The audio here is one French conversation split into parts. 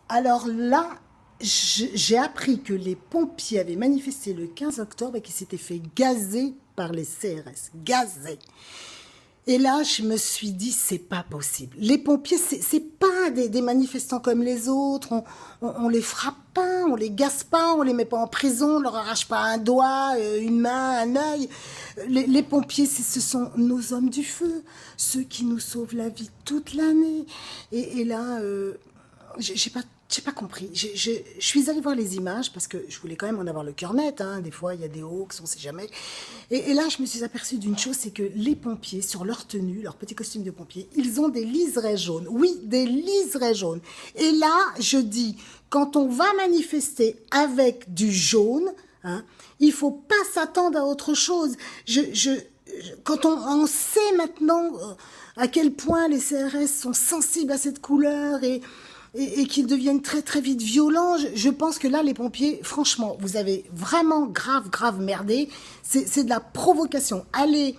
Alors là, j'ai appris que les pompiers avaient manifesté le 15 octobre et qu'ils s'étaient fait gazer par les CRS. Gazer. Et là, je me suis dit, c'est pas possible. Les pompiers, c'est pas des manifestants comme les autres. On les frappe pas, on les gaze pas, on les met pas en prison, on leur arrache pas un doigt, une main, un œil. Les pompiers, ce sont nos hommes du feu, ceux qui nous sauvent la vie toute l'année. Et là, j'ai pas compris. Je suis allée voir les images parce que je voulais quand même en avoir le cœur net. Hein. Des fois, il y a des hoax, on sait jamais. Et là, je me suis aperçue d'une chose, c'est que les pompiers, sur leur tenue, leur petit costume de pompier, ils ont des liserés jaunes. Oui, des liserés jaunes. Et là, je dis, quand on va manifester avec du jaune, hein, il faut pas s'attendre à autre chose. Quand on sait maintenant à quel point les CRS sont sensibles à cette couleur et qu'ils deviennent très très vite violents, je pense que là, les pompiers, franchement, vous avez vraiment grave merdé. C'est de la provocation. Aller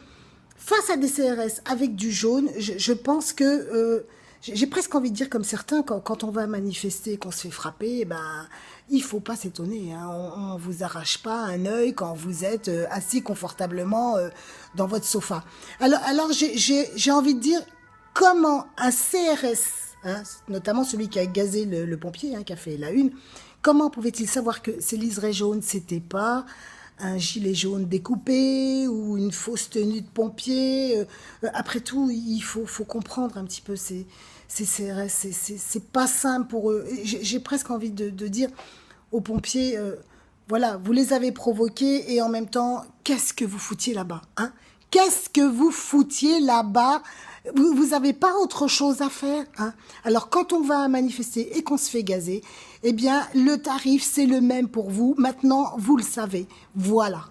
face à des CRS avec du jaune, je pense que... j'ai presque envie de dire comme certains, quand on va manifester, qu'on se fait frapper, ben, il faut pas s'étonner. Hein. On vous arrache pas un œil quand vous êtes assis confortablement dans votre sofa. Alors j'ai envie de dire, comment un CRS, hein, notamment celui qui a gazé le pompier, hein, qui a fait la une, comment pouvait-il savoir que ces liserés jaunes, c'était pas un gilet jaune découpé ou une fausse tenue de pompier? Après tout, il faut comprendre un petit peu ces CRS. C'est pas simple pour eux. J'ai presque envie de dire aux pompiers, voilà, vous les avez provoqués et en même temps, qu'est-ce que vous foutiez là-bas, hein? Qu'est-ce que vous foutiez là-bas? Vous avez pas autre chose à faire, hein? Alors, quand on va manifester et qu'on se fait gazer, eh bien, le tarif, c'est le même pour vous. Maintenant, vous le savez. Voilà.